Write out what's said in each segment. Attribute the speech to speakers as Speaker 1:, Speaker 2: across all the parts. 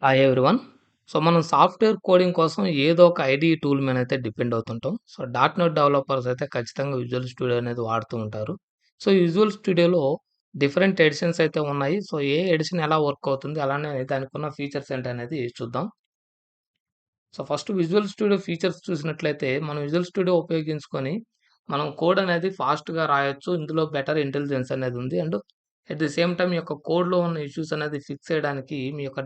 Speaker 1: Hi everyone. మనం software coding కోసం ఏదో ఒక ఐడీ టూల్ మీదైతే డిపెండ్ అవుతుంటాం. డాట్ నెట్ డెవలపర్స్ అయితే ఖచ్చితంగా విజువల్ స్టూడియో అనేది వాడుతూ ఉంటారు. విజువల్ స్టూడియోలో డిఫరెంట్ ఎడిషన్స్ అయితే ఉన్నాయి. ఏ ఎడిషన్ ఎలా వర్క్ అవుతుంది? అలానే దానికున్న ఫీచర్స్ ఏంటనేది చూద్దాం. ఫస్ట్ విజువల్ స్టూడియో ఫీచర్స్ చూసినట్లయితే, మనం విజువల్ స్టూడియో ఉపయోగించుకొని, మనం కోడ్ అనేది ఫాస్ట్‌గా రాయొచ్చు. ఇందులో బెటర్ ఇంటెలిజెన్స్ అనేది ఉంది. And at the same time మీ యొక్క కోడ్‌లో ఉన్న ఇష్యూస్ అనేది ఫిక్స్ చేయడానికి మీ యొక్క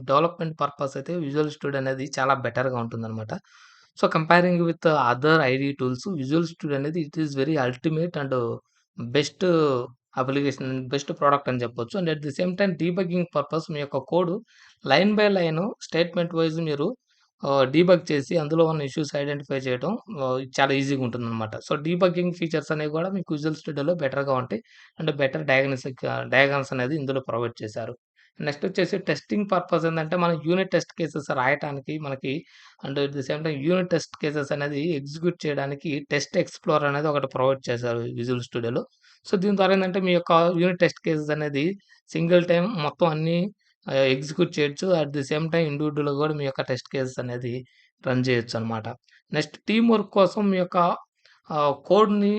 Speaker 1: డెవలప్‌మెంట్ పర్పస్ అయితే విజువల్ స్టూడియో అనేది చాలా బెటర్‌గా ఉంటుందనమాట. Comparing with other ID tools, visual studio అనేది it is very ultimate and best application, best product అని చెప్పొచ్చు. And at the same time debugging purpose మీ యొక్క code line by line statement wise మీరు డీబగ్ చేసి అందులో ఉన్న ఇష్యూస్ ఐడెంటిఫై చేయడం చాలా ఈజీగా ఉంటుందనమాట. డీబగ్గింగ్ ఫీచర్స్ అనేవి కూడా మీకు విజువల్ స్టూడియోలో బెటర్‌గా ఉంటాయి. అండ్ బెటర్ డయాగ్నమ్స్ అనేది ఇందులో ప్రొవైడ్ చేశారు. నెక్స్ట్ వచ్చేసి టెస్టింగ్ పర్పస్ ఏందంటే, మనం యూనిట్ టెస్ట్ కేసెస్ రాయటానికి మనకి and at the same time unit test cases అనేది ఎగ్జిక్యూట్ చేయడానికి టెస్ట్ ఎక్స్‌ప్లోరర్ అనేది ఒకటి ప్రొవైడ్ చేశారు విజువల్ స్టూడియోలో. దీని ద్వారా ఏందంటే, మీ యొక్క యూనిట్ టెస్ట్ కేసెస్ అనేది సింగిల్ టైమ్ మొత్తం అన్నీ ఎగ్జిక్యూట్ చేయొచ్చు. అట్ ది సేమ్ టైమ్ ఇండివిడ్యువల్‌గా గూడా మీ యొక్క టెస్ట్ కేసెస్ అనేది రన్ చేయొచ్చనమాట. నెక్స్ట్ టీమ్ వర్క్ కోసం మీ యొక్క కోడ్‌ని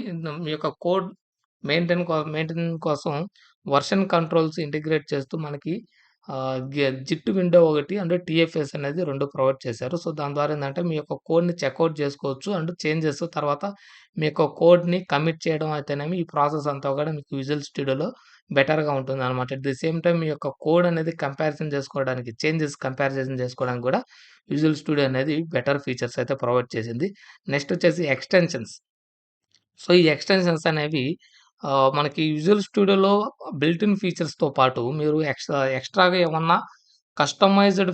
Speaker 1: మీ యొక్క కోడ్ మెయింటైన్ కోసం వర్షన్ కంట్రోల్స్ ఇంటిగ్రేట్ చేస్తూ మనకి జిట్ విండో ఒకటి అండ్ టీఎఫ్ఎస్ అనేది 2 ప్రొవైడ్ చేశారు. దాని ద్వారా ఏందంటే మీ యొక్క కోడ్‌ని చెక్‌ఔట్ చేసుకోవచ్చు. అండ్ చేంజెస్ తర్వాత మీ యొక్క కోడ్‌ని కమిట్ చేయడం అయితేనేమి, ఈ ప్రాసెస్ అంతా కూడా మీకు విజువల్ స్టూడియోలో బెటర్‌గా ఉంటుందనమాట. అట్ ది సేమ్ టైమ్ మీ యొక్క కోడ్ అనేది కంపారిజన్ చేసుకోవడానికి, కంపారిజన్ చేసుకోవడానికి కూడా విజువల్ స్టూడియో అనేది బెటర్ ఫీచర్స్ అయితే ప్రొవైడ్ చేసింది. నెక్స్ట్ వచ్చేసి ఎక్స్‌టెన్షన్స్. ఈ ఎక్స్‌టెన్షన్స్ అనేవి మనకి విజువల్ స్టూడియోలో బిల్ట్ ఇన్ ఫీచర్స్‌తో పాటు మీరు ఎక్స్‌ట్రాగా ఏమన్నా కస్టమైజ్డ్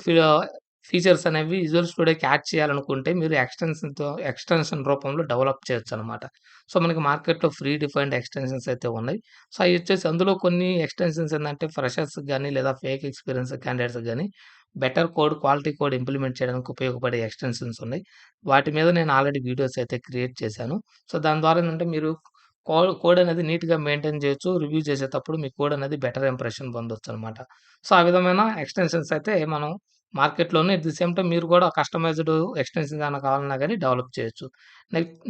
Speaker 1: ఫీచర్స్ అనేవి విజువల్ స్టూడియోకి యాడ్ చేయాలనుకుంటే మీరు ఎక్స్‌టెన్షన్ రూపంలో డెవలప్ చేయొచ్చనమాట. మనకి మార్కెట్‌లో ఫ్రీ డిఫైన్డ్ ఎక్స్‌టెన్షన్స్ అయితే ఉన్నాయి. అయ్యొచ్చేసి అందులో కొన్ని ఎక్స్‌టెన్షన్స్ ఏందంటే ఫ్రెషర్స్‌కి గాని, లేదా ఫేక్ ఎక్స్‌పీరియన్స్ క్యాండిడేట్స్‌కి గాని better code, quality code implement చేయడానికి ఉపయోగపడే ఎక్స్‌టెన్షన్స్ ఉన్నాయి. వాటి మీద నేను ఆల్రెడీ వీడియోస్ అయితే క్రియేట్ చేశాను. దాని ద్వారా ఏందంటే మీరు కోడ్ అనేది నీట్‌గా మెయింటైన్ చేయొచ్చు. రివ్యూ చేసేటప్పుడు మీ కోడ్ అనేది బెటర్ ఇంప్రెషన్ పొందొచ్చనమాట. ఆ విధమైన ఎక్స్‌టెన్షన్స్ అయితే మనం మార్కెట్‌లోనే అట్ ది సేమ్ టైమ్ మీరు కూడా కస్టమైజ్డ్ ఎక్స్‌టెన్షన్స్ ఏమైనా కావాలన్నా గాని డెవలప్ చేయొచ్చు.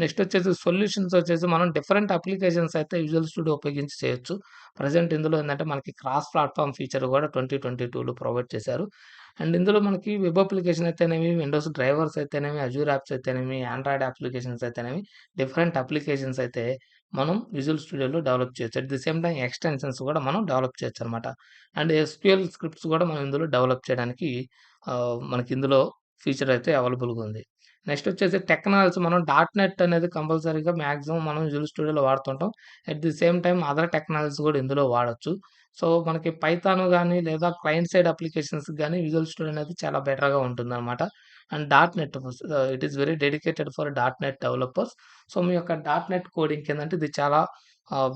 Speaker 1: నెక్స్ట్ వచ్చేసి సొల్యూషన్స్ వచ్చేసి మనం డిఫరెంట్ అప్లికేషన్స్ అయితే విజువల్ స్టూడియో ఉపయోగించి చేయొచ్చు. ప్రెజెంట్ ఇందులో ఏందంటే మనకి క్రాస్ ప్లాట్‌ఫార్మ్ ఫీచర్ కూడా 2022లో ప్రొవైడ్ చేశారు. అండ్ ఇందులో మనకి వెబ్ అప్లికేషన్ అయితేనేమి, విండోస్ డ్రైవర్స్ అయితేనేమి, అజూర్ యాప్స్ అయితేనేమి, ఆండ్రాయిడ్ అప్లికేషన్స్ అయితేనేమి, డిఫరెంట్ అప్లికేషన్స్ అయితే మనం విజువల్ స్టూడియోలో డెవలప్ చేయొచ్చు. At the same time extensions కూడా మనం డెవలప్ చేయొచ్చనమాట. అండ్ ఎస్‌క్యూఎల్ స్క్రిప్ట్స్ కూడా మనం ఇందులో డెవలప్ చేయడానికి మనకి ఇందులో ఫీచర్ అయితే అవైలబుల్‌గా ఉంది. నెక్స్ట్ వచ్చేసి టెక్నాలజీ, మనం డాట్ నెట్ అనేది కంపల్సరీగా మాక్సిమం మనం విజువల్ స్టూడియోలో వాడుతుంటాం. At the same time other technologies కూడా ఇందులో వాడొచ్చు. మనకి పైథాన్ గాని, లేదా క్లయింట్ సైడ్ అప్లికేషన్స్‌కి గాని విజువల్ స్టూడియో అనేది చాలా బెటర్‌గా ఉంటుందనమాట. And dot net it is very dedicated for dot net developers. మీ యొక్క డాట్ నెట్ కోడింగ్‌కి ఏందంటే ఇది చాలా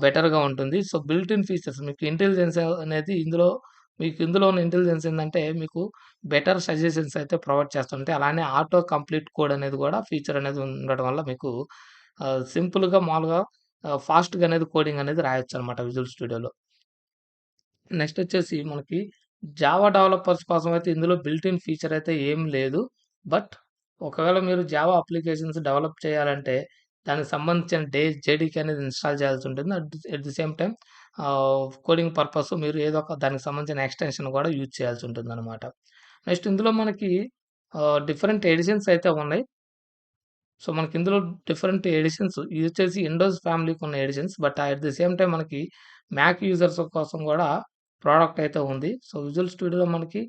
Speaker 1: బెటర్‌గా ఉంటుంది. బిల్ట్ ఇన్ ఫీచర్స్ మీకు ఇంటెలిజెన్స్ అనేది ఇందులో ఉన్న ఇంటెలిజెన్స్ ఏందంటే మీకు బెటర్ సజెషన్స్ అయితే ప్రొవైడ్ చేస్తుంటాయి. అలానే ఆటో కంప్లీట్ కోడ్ అనేది కూడా ఫీచర్ అనేది ఉండడం వల్ల మీకు సింపుల్‌గా మామూలుగా ఫాస్ట్‌గా అనేది కోడింగ్ అనేది రాయొచ్చనమాట విజువల్ స్టూడియోలో. నెక్స్ట్ వచ్చేసి మనకి జావా డెవలపర్స్ కోసం అయితే ఇందులో బిల్ట్ ఇన్ ఫీచర్ అయితే ఏం లేదు. బట్ ఒకవేళ మీరు జావా అప్లికేషన్స్ డెవలప్ చేయాలంటే దానికి సంబంధించిన జేడీకే అనేది ఇన్‌స్టాల్ చేయాల్సి ఉంటుంది. At the same time coding purpose మీరు ఏదో ఒక దానికి సంబంధించిన ఎక్స్‌టెన్షన్ కూడా యూజ్ చేయాల్సి ఉంటుందనమాట. నెక్స్ట్ ఇందులో మనకి డిఫరెంట్ ఎడిషన్స్ అయితే ఉన్నాయి. మనకి ఇందులో డిఫరెంట్ ఎడిషన్స్ ఇదొచ్చేసి విండోస్ ఫ్యామిలీకి ఉన్న editions. But at the same time మనకి మ్యాక్ యూజర్స్ కోసం గూడా ప్రోడక్ట్ అయితే ఉంది. విజువల్ స్టూడియోలో మనకి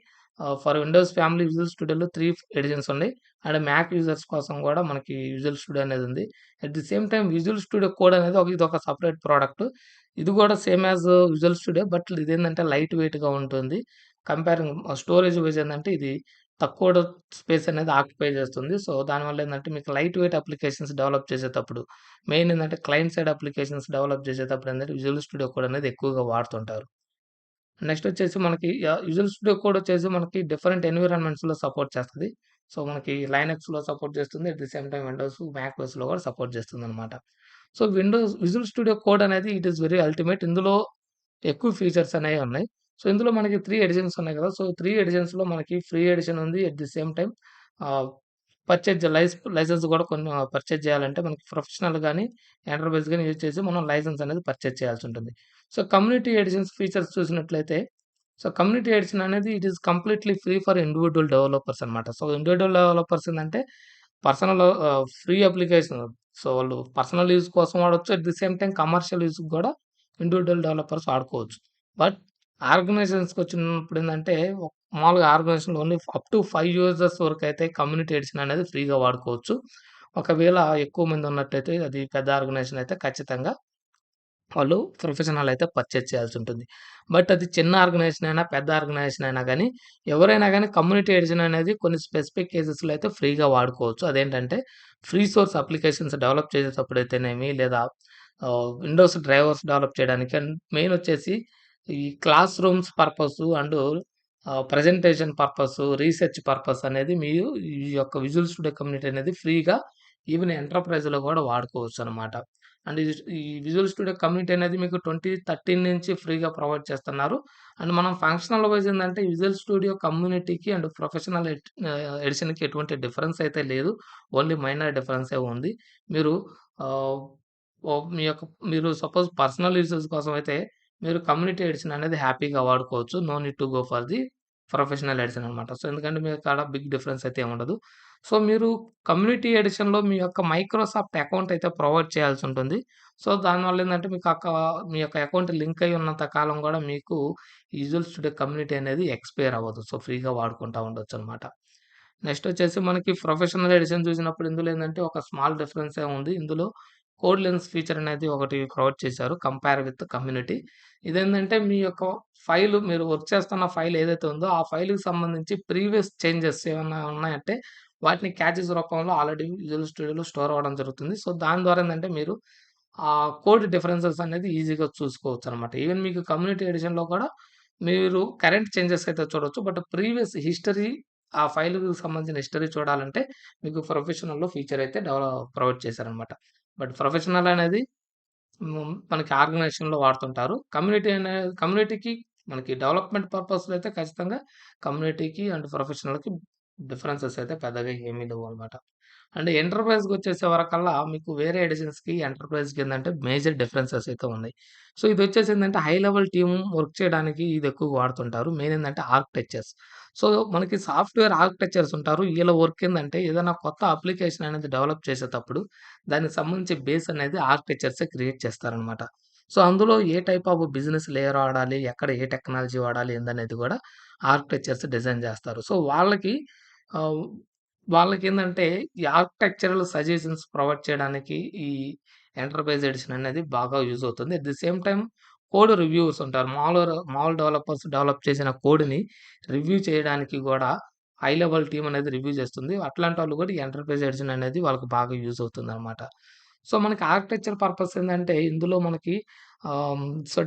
Speaker 1: ఫర్ విండోస్ ఫ్యామిలీ విజువల్ స్టూడియోలో 3 ఎడిషన్స్ ఉన్నాయి. అండ్ మ్యాక్ యూజర్స్ కోసం గూడా మనకి విజువల్ స్టూడియో అనేది ఉంది. At the same time visual studio code అనేది ఇదొక సెపరేట్ ప్రోడక్ట్. ఇది గూడా same as visual studio. But ఇదేందంటే లైట్ వెయిట్‌గా ఉంటుంది. కంపేరింగ్ స్టోరేజ్ వైస్ ఏందంటే ఇది తక్కువ స్పేస్ అనేది ఆక్యుపై చేస్తుంది. దానివల్ల ఏందంటే మీకు లైట్ వెయిట్ అప్లికేషన్స్ డెవలప్ చేసేటప్పుడు, మెయిన్ ఏందంటే క్లయింట్ సైడ్ అప్లికేషన్స్ డెవలప్ చేసేటప్పుడు ఏందంటే విజువల్ స్టూడియో కోడ్ అనేది ఎక్కువగా వాడుతుంటారు. నెక్స్ట్ వచ్చేసి మనకి విజువల్ స్టూడియో కోడ్ వచ్చేసి మనకి డిఫరెంట్ ఎన్విరాన్మెంట్స్‌లో సపోర్ట్ చేస్తది. మనకి లైనక్స్‌లో సపోర్ట్ చేస్తుంది. At the same time Windows, Mac ఓఎస్‌లో కూడా సపోర్ట్ చేస్తుందనమాట. విజువల్ స్టూడియో కోడ్ అనేది ఇట్ ఈస్ వెరీ అల్టిమేట్. ఇందులో ఎక్కువ ఫీచర్స్ అనేవి ఉన్నాయి. సో, ఇందులో మనకి 3 ఎడిషన్స్ ఉన్నాయి కదా! సో, 3 ఎడిషన్స్‌లో మనకి ఫ్రీ ఎడిషన్ ఉంది. అట్ ది సేమ్ టైమ్ ఆహ్, పర్చేజ్ లైసెన్స్ కూడా కొన్ని పర్చేజ్ చేయాలంటే మనకి ప్రొఫెషనల్ గాని, ఎంటర్‌ప్రైజ్ గాని యూజ్ చేసి మనం లైసెన్స్ అనేది పర్చేజ్ చేయాల్సుంటుంది. సో, కమ్యూనిటీ ఎడిషన్స్ ఫీచర్స్ చూసినట్లయితే కమ్యూనిటీ ఎడిషన్ అనేది it is completely free for individual developers అన్నమాట. సో, ఇండివిడ్యువల్ డెవలపర్స్ ఏందంటే ఫ్రీ అప్లికేషన్. సో, వాళ్ళు పర్సనల్ యూజ్ కోసం వాడొచ్చు. At the same time commercial యూజ్‌కి గూడా ఇండివిడ్యువల్ డెవలపర్స్ వాడుకోవచ్చు. బట్ ఆర్గనైజేషన్స్‌కొచ్చినప్పుడేందంటే, మామూలుగా ఆర్గనైజేషన్‌లో ఓన్లీ అప్ టు 5 యూజర్స్ వరకైతే కమ్యూనిటీ ఎడిషన్ అనేది ఫ్రీగా వాడుకోవచ్చు. ఒకవేళ ఎక్కువ మంది ఉన్నట్టయితే అది పెద్ద ఆర్గనైజేషన్ అయితే ఖచ్చితంగా వాళ్ళు ప్రొఫెషనల్ అయితే పర్చేజ్ చేయాల్సుంటుంది. బట్ అది చిన్న ఆర్గనైజేషన్ అయినా, పెద్ద ఆర్గనైజేషన్ అయినా గానీ, ఎవరైనా గానీ కమ్యూనిటీ ఎడిషన్ అనేది కొన్ని స్పెసిఫిక్ కేసెస్‌లో అయితే ఫ్రీగా వాడుకోవచ్చు. అదేంటంటే, ఫ్రీ సోర్స్ అప్లికేషన్స్ డెవలప్ చేసేటప్పుడైతేనేమి, లేదా విండోస్ డ్రైవర్స్ డెవలప్ చేయడానికి అండ్ మెయిన్ వచ్చేసి ఈ class rooms purpose and presentation purpose, research purpose అనేది మీరు ఈ యొక్క విజువల్ స్టూడియో కమ్యూనిటీ అనేది ఫ్రీగా ఈవెన్ ఎంటర్‌ప్రైజ్‌లో గూడా వాడుకోవచ్చనమాట. అండ్ ఈ విజువల్ స్టూడియో కమ్యూనిటీ అనేది మీకు 2013 నుంచి ఫ్రీగా ప్రొవైడ్ చేస్తున్నారు. అండ్ మనం ఫంక్షనల్ వైస్ ఏందంటే విజువల్ స్టూడియో కమ్యూనిటీకి అండ్ ప్రొఫెషనల్ ఎడిషన్‌కి ఎటువంటి డిఫరెన్స్ అయితే లేదు. ఓన్లీ మైనర్ డిఫరెన్సే ఉంది. మీరు ఆహ్, మీ యొక్క మీరు సపోజ్ పర్సనల్ యూసేజ్ కోసం అయితే మీరు కమ్యూనిటీ ఎడిషన్ అనేది హ్యాపీగా వాడుకోవచ్చు. No need to go for the professional edition అనమాట. సో, ఎందుకంటే మీ కాడ బిగ్ డిఫరెన్స్ అయితే ఏముండదు. సో, మీరు కమ్యూనిటీ ఎడిషన్‌లో మీ యొక్క మైక్రోసాఫ్ట్ అకౌంట్ అయితే ప్రొవైడ్ చేయాల్సుంటుంది. సో, దానివల్ల ఏందంటే మీ యొక్క అకౌంట్ లింక్ అయ్యి ఉన్నంత కాలం గూడా మీకు ఈ విజువల్ స్టూడియో కమ్యూనిటీ అనేది ఎక్స్‌పైర్ అవ్వదు. సో, ఫ్రీగా వాడుకుంటా ఉండొచ్చనమాట. నెక్స్ట్ వచ్చేసి మనకి ప్రొఫెషనల్ ఎడిషన్ చూసినప్పుడు ఇందులో ఏందంటే ఒక స్మాల్ డిఫరెన్సే ఉంది. ఇందులో కోడ్ లెన్స్ ఫీచర్ అనేది ఒకటి ప్రొవైడ్ చేశారు. Compare with community. ఇదేందంటే మీ యొక్క మీరు వర్క్ చేస్తున్న ఫైల్ ఏదైతే ఉందో ఆ ఫైల్‌కి సంబంధించి ప్రీవియస్ చేంజెస్ ఏమన్నా ఉన్నాయంటే వాటిని క్యాచెస్ రూపంలో ఆల్రెడీ విజువల్ స్టూడియోలో స్టోర్ అవ్వడం జరుగుతుంది. సో, దాని ద్వారా ఏందంటే మీరు ఆ కోడ్ డిఫరెన్సెస్ అనేది ఈజీగా చూసుకోవచ్చనమాట. ఈవెన్ మీకు కమ్యూనిటీ ఎడిషన్‌లో కూడా మీరు కరెంట్ చేంజెస్ అయితే చూడొచ్చు. బట్ ప్రీవియస్ హిస్టరీ ఆ ఫైల్‌కి సంబంధించిన హిస్టరీ చూడాలంటే మీకు ప్రొఫెషనల్‌లో ఫీచర్ అయితే ప్రొవైడ్ చేశారనమాట. బట్ ప్రొఫెషనల్ అనేది మనకి ఆర్గనైజేషన్‌లో వాడుతుంటారు. కమ్యూనిటీకి మనకి డెవలప్‌మెంట్ పర్పస్‌లో అయితే ఖచ్చితంగా కమ్యూనిటీకి అండ్ ప్రొఫెషనల్‌కి డిఫరెన్సెస్ అయితే పెద్దగా ఏమీ లేవనమాట. అండ్ ఎంటర్‌ప్రైజ్‌కొచ్చేసే వరకల్లా మీకు వేరే ఎడిషన్స్‌కి, ఎంటర్‌ప్రైజ్‌కి ఏందంటే మేజర్ డిఫరెన్సెస్ అయితే ఉన్నాయి. సో, ఇదొచ్చేసి ఏందంటే హై లెవెల్ టీమ్ వర్క్ చేయడానికి ఇది ఎక్కువగా వాడుతుంటారు. మెయిన్ ఏందంటే ఆర్కిటెక్చర్స్. సో, మనకి సాఫ్ట్‌వేర్ ఆర్కిటెక్చర్స్ ఉంటారు. ఈళ్ళ వర్క్ ఏందంటే ఏదైనా కొత్త అప్లికేషన్ అనేది డెవలప్ చేసేటప్పుడు దానికి సంబంధించి బేస్ అనేది ఆర్కిటెక్చర్సే క్రియేట్ చేస్తారనమాట. సో, అందులో ఏ టైప్ ఆఫ్ బిజినెస్ లేయర్ వాడాలి, ఎక్కడ ఏ టెక్నాలజీ వాడాలి ఏందనేది గూడా ఆర్కిటెక్చర్స్ డిజైన్ జేస్తారు. సో, ఆహ్, వాళ్ళకేందంటే ఈ ఆర్కిటెక్చరల్ సజెషన్స్ ప్రొవైడ్ చేయడానికి ఈ ఎంటర్‌ప్రైజ్ ఎడిషన్ అనేది బాగా యూజ్ అవుతుంది. At the same time code reviewers ఉంటారు. మామూలు డెవలపర్స్ డెవలప్ చేసిన కోడ్‌ని రివ్యూ చేయడానికి గూడా హై లెవెల్ టీమ్ అనేది రివ్యూ చేస్తుంది. అట్లాంటోళ్ళు కూడా ఈ ఎంటర్‌ప్రైజ్ ఎడిషన్ అనేది వాళ్ళకి బాగా యూజ్ అవుతుందనమాట. సో, మనకి ఆర్కిటెక్చర్ పర్పస్ ఏందంటే ఇందులో మనకి ఆహ్,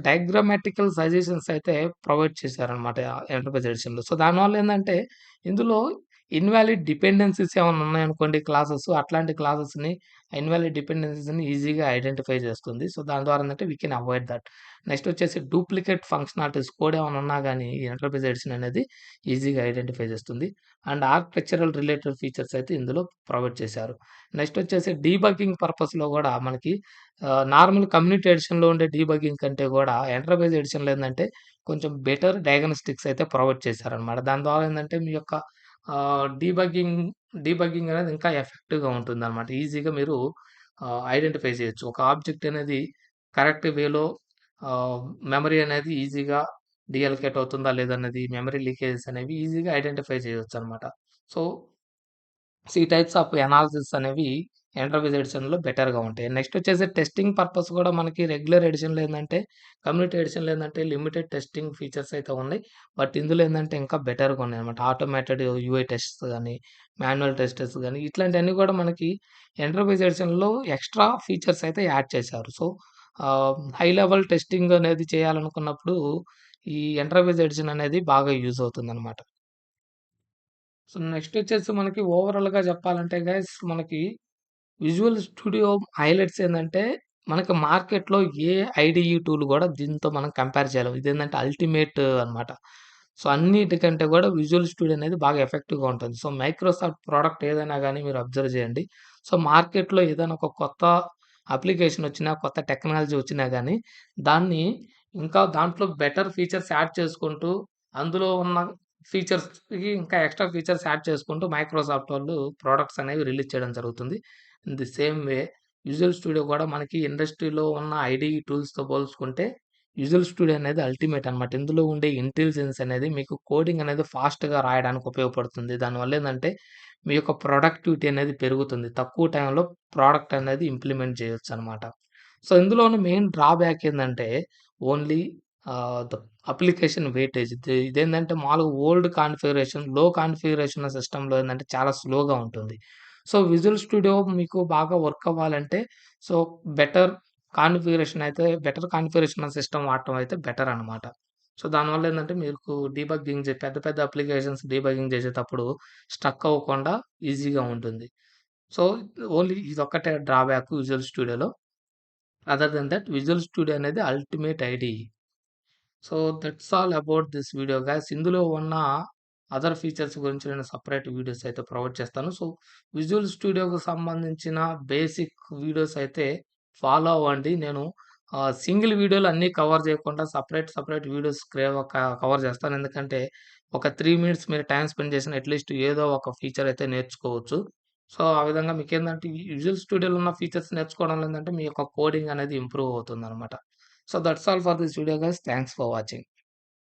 Speaker 1: డయాగ్రమాటికల్ సజెషన్స్ అయితే ప్రొవైడ్ చేశారనమాట ఎంటర్‌ప్రైజ్ ఎడిషన్‌లో. సో, దానివల్ల ఏందంటే ఇందులో ఇన్‌వాలిడ్ డిపెండెన్సీస్ ఏమన్నా ఉన్నాయనుకోండి క్లాసెస్ అట్లాంటి క్లాసెస్‌ని ఇన్‌వాలిడ్ డిపెండెన్సీస్‌ని ఈజీగా ఐడెంటిఫై చేస్తుంది. సో, దాని ద్వారా ఏందంటే we can avoid that. Next వచ్చేసి డూప్లికేట్ ఫంక్షనాలిటీస్ కోడ్ ఏమన్నా ఉన్నా గాని ఈ ఎంటర్‌ప్రైజ్ ఎడిషన్ అనేది ఈజీగా ఐడెంటిఫై చేస్తుంది. అండ్ ఆర్కిటెక్చరల్ రిలేటెడ్ ఫీచర్స్ అయితే ఇందులో ప్రొవైడ్ చేశారు. నెక్స్ట్ వచ్చేసి డీబగ్గింగ్ పర్పస్‌లో గూడా మనకి నార్మల్ కమ్యూనిటీ ఎడిషన్‌లో ఉండే డీబగ్గింగ్ కంటే గూడా ఎంటర్‌ప్రైజ్ ఎడిషన్‌లో ఏందంటే కొంచెం బెటర్ డయాగ్నోస్టిక్స్ అయితే ప్రొవైడ్ చేశారనమాట. దాని ద్వారా ఏందంటే మీ యొక్క డీబగ్గింగ్ అనేది ఇంకా ఎఫెక్టివ్‌గా ఉంటుందనమాట. ఈజీగా మీరు ఐడెంటిఫై చేయొచ్చు. ఒక ఆబ్జెక్ట్ అనేది కరెక్ట్ వేలో ఆహ్, మెమరీ అనేది ఈజీగా డీఅల్లోకేట్ అవుతుందా లేదన్నది మెమరీ లీకేజెస్ అనేవి ఈజీగా ఐడెంటిఫై చేయొచ్చనమాట. సో, ఈ టైప్స్ ఆఫ్ అనాలిసిస్ అనేవి ఎంటర్‌ప్రైజ్ ఎడిషన్‌లో బెటర్‌గా ఉంటాయి. నెక్స్ట్ వచ్చేసి టెస్టింగ్ పర్పస్ కూడా మనకి రెగ్యులర్ ఎడిషన్‌లో ఏందంటే, కమ్యూనిటీ ఎడిషన్‌లో ఏందంటే లిమిటెడ్ టెస్టింగ్ ఫీచర్స్ అయితే ఉన్నాయి. బట్ ఇందులో ఏందంటే ఇంకా బెటర్‌గా ఉన్నాయన్నమాట. ఆటోమేటెడ్ యూఐ టెస్ట్స్ గాని, మాన్యువల్ టెస్టర్స్ గాని ఇట్లాంటియన్నీ కూడా మనకి ఎంటర్‌ప్రైజ్ ఎడిషన్‌లో ఎక్స్‌ట్రా ఫీచర్స్ అయితే యాడ్ చేశారు. సో, హై లెవెల్ టెస్టింగ్ అనేది చేయాలనుకున్నప్పుడు ఈ ఎంటర్‌ప్రైజ్ ఎడిషన్ అనేది బాగా యూజ్ అవుతుందన్నమాట. సో, నెక్స్ట్ వచ్చేసి మనకి ఓవరాల్‌గా చెప్పాలంటే గైస్ మనకి విజువల్ స్టూడియో హైలైట్స్ ఏందంటే, మనకి మార్కెట్‌లో ఏ ఐడీఈ టూల్ గూడా దీంతో మనం కంపేర్ చేయలేం. ఇదేందంటే అల్టిమేట్ అన్నమాట. సో, అన్నిటికంటే గూడా విజువల్ స్టూడియో అనేది బాగా ఎఫెక్టివ్‌గా ఉంటుంది. సో, మైక్రోసాఫ్ట్ ప్రొడక్ట్ ఏదైనా గాని మీరు అబ్జర్వ్ చేయండి. సో, మార్కెట్‌లో ఏదైనా ఒక కొత్త అప్లికేషన్ వచ్చినా, కొత్త టెక్నాలజీ వచ్చినా గాని, దాన్ని ఇంకా దాంట్లో బెటర్ ఫీచర్స్ యాడ్ చేసుకుంటూ, అందులో ఉన్న ఫీచర్స్‌కి ఇంకా ఎక్స్‌ట్రా ఫీచర్స్ యాడ్ చేసుకుంటూ మైక్రోసాఫ్ట్ వాళ్ళు ప్రొడక్ట్స్ అనేవి రిలీజ్ చేయడం జరుగుతుంది. In the same way visual studio గూడా మనకి ఇండస్ట్రీలో ఉన్న ఐడీఈ టూల్స్‌తో పోల్చుకుంటే, విజువల్ స్టూడియో అనేది అల్టిమేట్ అన్నమాట. ఇందులో ఉండే ఇంటెలిజెన్స్ అనేది మీకు కోడింగ్ అనేది ఫాస్ట్‌గా రాయడానికి ఉపయోగపడుతుంది. దానివల్ల ఏందంటే, మీ యొక్క ప్రొడక్టివిటీ అనేది పెరుగుతుంది. తక్కువ టైంలో ప్రొడక్ట్ అనేది ఇంప్లిమెంట్ చేయొచ్చనమాట. సో, ఇందులోని మెయిన్ డ్రాబ్యాక్ ఏందంటే, ఓన్లీ ద అప్లికేషన్ వెయిటేజ్. ఇదేందంటే మాములుగా ఓల్డ్ కాన్ఫిగరేషన్, లో కాన్ఫిగరేషన్ సిస్టమ్‌లో ఏందంటే చాలా స్లోగా ఉంటుంది. సో, విజువల్ స్టూడియో మీకు బాగా వర్క్ అవ్వాలంటే, so, better better configuration system వాడటం అయితే బెటర్ అనమాట. సో, దానివల్ల ఏందంటే మీకు పెద్ద పెద్ద అప్లికేషన్స్ డీబగ్గింగ్ చేసేటప్పుడు స్ట్రక్ అవ్వకుండా ఈజీగా ఉంటుంది. సో, ఓన్లీ ఇదొక్కటే డ్రాబ్యాక్ విజువల్ స్టూడియోలో. Other than that visual studio అనేది ultimate IDE. So, that's all about this video guys. ఇందులో ఉన్న అదర్ ఫీచర్స్ గురించి నేను సెపరేట్ వీడియోస్ అయితే ప్రొవైడ్ చేస్తాను. సో, విజువల్ స్టూడియోకి సంబంధించిన బేసిక్ వీడియోస్ అయితే ఫాలో అవ్వండి. నేను సింగిల్ వీడియోలో అన్నీ కవర్ చేయకుండా సెపరేట్ వీడియోస్ కవర్ చేస్తాను. ఎందుకంటే ఒక 3 మినిట్స్ మీరు టైమ్ స్పెండ్ చేసిన అట్‌లీస్ట్ ఏదో ఒక ఫీచర్ అయితే నేర్చుకోవచ్చు. సో, ఆ విధంగా మీకేందంటే ఈ విజువల్ స్టూడియోలో ఉన్న ఫీచర్స్ నేర్చుకోవడంలో ఏందంటే మీ యొక్క కోడింగ్ అనేది ఇంప్రూవ్ అవుతుందనమాట. So that's all for this video guys. Thanks for watching.